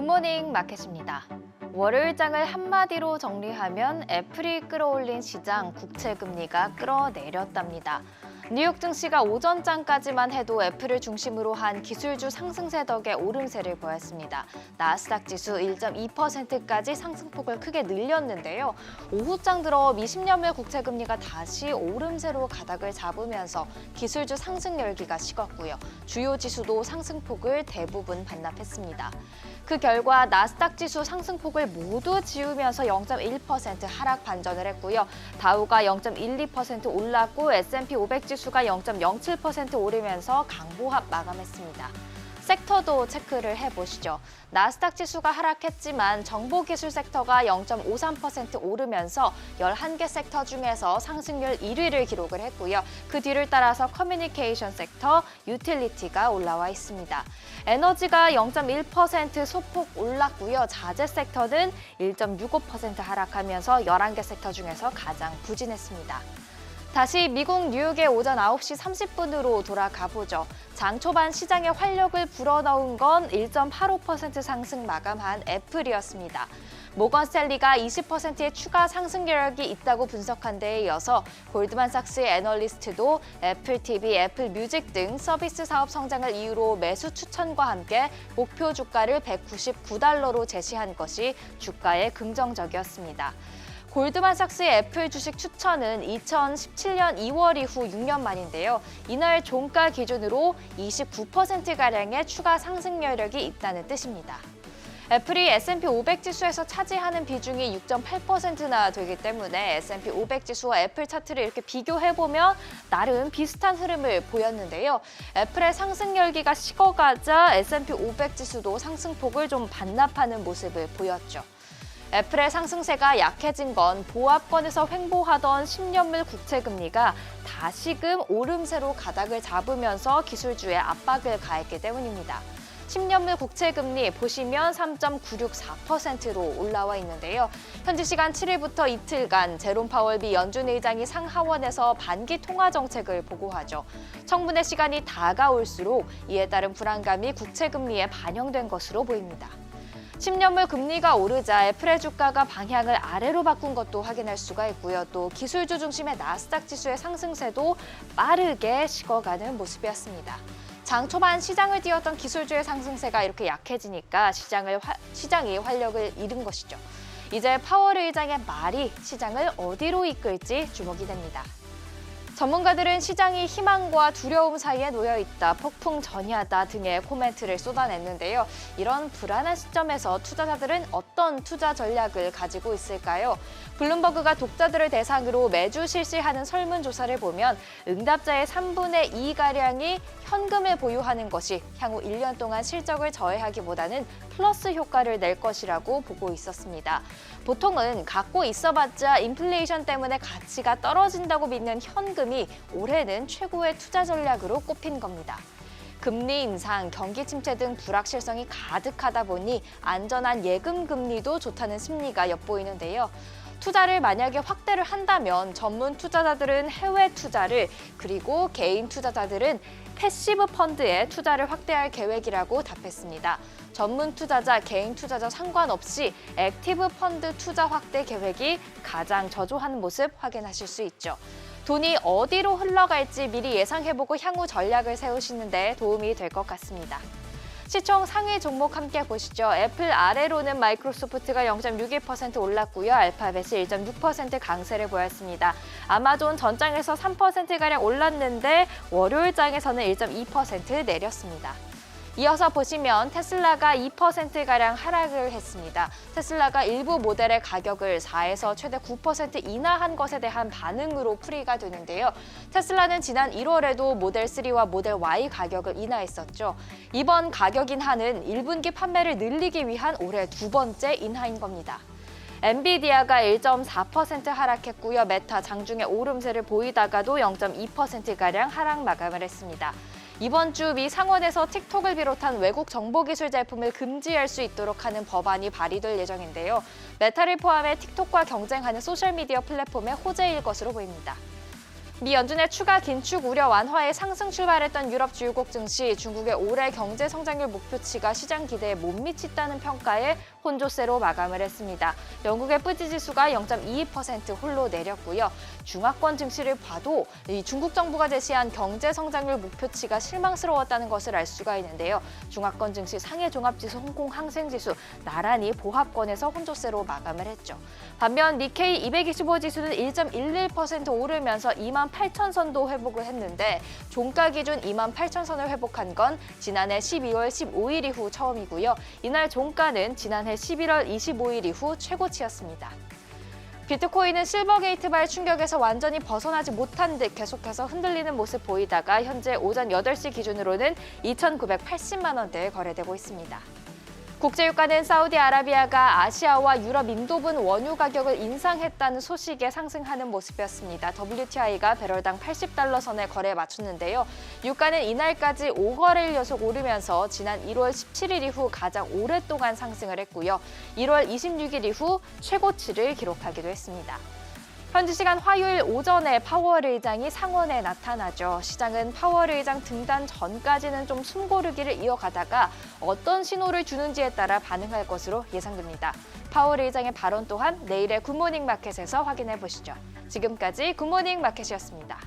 굿모닝 마켓입니다. 월요일장을 한마디로 정리하면 애플이 끌어올린 시장 국채금리가 끌어내렸답니다. 뉴욕 증시가 오전장까지만 해도 애플을 중심으로 한 기술주 상승세 덕에 오름세를 보였습니다. 나스닥 지수 1.2%까지 상승폭을 크게 늘렸는데요. 오후장 들어 미 10년물 국채금리가 다시 오름세로 가닥을 잡으면서 기술주 상승 열기가 식었고요. 주요 지수도 상승폭을 대부분 반납했습니다. 그 결과 나스닥 지수 상승폭을 모두 지우면서 0.1% 하락 반전을 했고요. 다우가 0.12% 올랐고 S&P 500 지수가 0.07% 오르면서 강보합 마감했습니다. 섹터도 체크를 해보시죠. 나스닥 지수가 하락했지만 정보기술 섹터가 0.53% 오르면서 11개 섹터 중에서 상승률 1위를 기록을 했고요. 그 뒤를 따라서 커뮤니케이션 섹터, 유틸리티가 올라와 있습니다. 에너지가 0.1% 소폭 올랐고요. 자재 섹터는 1.65% 하락하면서 11개 섹터 중에서 가장 부진했습니다. 다시 미국 뉴욕의 오전 9시 30분으로 돌아가 보죠. 장 초반 시장에 활력을 불어넣은 건 1.85% 상승 마감한 애플이었습니다. 모건 스탠리가 20%의 추가 상승 여력이 있다고 분석한 데에 이어서 골드만삭스의 애널리스트도 애플 TV, 애플 뮤직 등 서비스 사업 성장을 이유로 매수 추천과 함께 목표 주가를 $199로 제시한 것이 주가에 긍정적이었습니다. 골드만삭스의 애플 주식 추천은 2017년 2월 이후 6년 만인데요. 이날 종가 기준으로 29%가량의 추가 상승 여력이 있다는 뜻입니다. 애플이 S&P 500 지수에서 차지하는 비중이 6.8%나 되기 때문에 S&P 500 지수와 애플 차트를 이렇게 비교해보면 나름 비슷한 흐름을 보였는데요. 애플의 상승 열기가 식어가자 S&P 500 지수도 상승폭을 좀 반납하는 모습을 보였죠. 애플의 상승세가 약해진 건 보합권에서 횡보하던 10년물 국채금리가 다시금 오름세로 가닥을 잡으면서 기술주에 압박을 가했기 때문입니다. 10년물 국채금리 보시면 3.964%로 올라와 있는데요. 현지 시간 7일부터 이틀간 제롬 파월 미 연준 의장이 상하원에서 반기 통화 정책을 보고하죠. 청문회 시간이 다가올수록 이에 따른 불안감이 국채금리에 반영된 것으로 보입니다. 10년물 금리가 오르자 애플의 주가가 방향을 아래로 바꾼 것도 확인할 수가 있고요. 또 기술주 중심의 나스닥 지수의 상승세도 빠르게 식어가는 모습이었습니다. 장 초반 시장을 띄웠던 기술주의 상승세가 이렇게 약해지니까 시장이 활력을 잃은 것이죠. 이제 파월 의장의 말이 시장을 어디로 이끌지 주목이 됩니다. 전문가들은 시장이 희망과 두려움 사이에 놓여 있다, 폭풍 전야다 등의 코멘트를 쏟아냈는데요. 이런 불안한 시점에서 투자자들은 어떤 투자 전략을 가지고 있을까요? 블룸버그가 독자들을 대상으로 매주 실시하는 설문조사를 보면 응답자의 3분의 2가량이 현금을 보유하는 것이 향후 1년 동안 실적을 저해하기보다는 플러스 효과를 낼 것이라고 보고 있었습니다. 보통은 갖고 있어봤자 인플레이션 때문에 가치가 떨어진다고 믿는 현금이 올해는 최고의 투자 전략으로 꼽힌 겁니다. 금리 인상, 경기 침체 등 불확실성이 가득하다 보니 안전한 예금 금리도 좋다는 심리가 엿보이는데요. 투자를 만약에 확대를 한다면 전문 투자자들은 해외 투자를, 그리고 개인 투자자들은 패시브 펀드에 투자를 확대할 계획이라고 답했습니다. 전문 투자자, 개인 투자자 상관없이 액티브 펀드 투자 확대 계획이 가장 저조한 모습 확인하실 수 있죠. 돈이 어디로 흘러갈지 미리 예상해보고 향후 전략을 세우시는 데 도움이 될 것 같습니다. 시총 상위 종목 함께 보시죠. 애플 아래로는 마이크로소프트가 0.61% 올랐고요. 알파벳이 1.6% 강세를 보였습니다. 아마존 전장에서 3%가량 올랐는데 월요일장에서는 1.2% 내렸습니다. 이어서 보시면 테슬라가 2%가량 하락을 했습니다. 테슬라가 일부 모델의 가격을 4에서 최대 9% 인하한 것에 대한 반응으로 풀이가 되는데요. 테슬라는 지난 1월에도 모델 3와 모델 Y 가격을 인하했었죠. 이번 가격 인하는 1분기 판매를 늘리기 위한 올해 두 번째 인하인 겁니다. 엔비디아가 1.4% 하락했고요. 메타 장중에 오름세를 보이다가도 0.2%가량 하락 마감을 했습니다. 이번 주 미 상원에서 틱톡을 비롯한 외국 정보기술 제품을 금지할 수 있도록 하는 법안이 발의될 예정인데요. 메타를 포함해 틱톡과 경쟁하는 소셜미디어 플랫폼의 호재일 것으로 보입니다. 미 연준의 추가 긴축 우려 완화에 상승 출발했던 유럽 주요국 증시, 중국의 올해 경제 성장률 목표치가 시장 기대에 못 미쳤다는 평가에 혼조세로 마감을 했습니다. 영국의 뿌지 지수가 0.22% 홀로 내렸고요. 중화권 증시를 봐도 이 중국 정부가 제시한 경제 성장률 목표치가 실망스러웠다는 것을 알 수가 있는데요. 중화권 증시 상해 종합지수, 홍콩 항생지수 나란히 보합권에서 혼조세로 마감을 했죠. 반면 니케이 225 지수는 1.11% 오르면서 28,000선도 회복을 했는데 종가 기준 28,000선을 회복한 건 지난해 12월 15일 이후 처음이고요. 이날 종가는 지난해 11월 25일 이후 최고치였습니다. 비트코인은 실버게이트발 충격에서 완전히 벗어나지 못한 듯 계속해서 흔들리는 모습 보이다가 현재 오전 8시 기준으로는 2,980만 원대에 거래되고 있습니다. 국제유가는 사우디아라비아가 아시아와 유럽, 인도분 원유 가격을 인상했다는 소식에 상승하는 모습이었습니다. WTI가 배럴당 80달러 선에 거래에 맞췄는데요. 유가는 이날까지 5거래일 연속 오르면서 지난 1월 17일 이후 가장 오랫동안 상승을 했고요. 1월 26일 이후 최고치를 기록하기도 했습니다. 현지 시간 화요일 오전에 파월 의장이 상원에 나타나죠. 시장은 파월 의장 등단 전까지는 좀 숨고르기를 이어가다가 어떤 신호를 주는지에 따라 반응할 것으로 예상됩니다. 파월 의장의 발언 또한 내일의 굿모닝 마켓에서 확인해 보시죠. 지금까지 굿모닝 마켓이었습니다.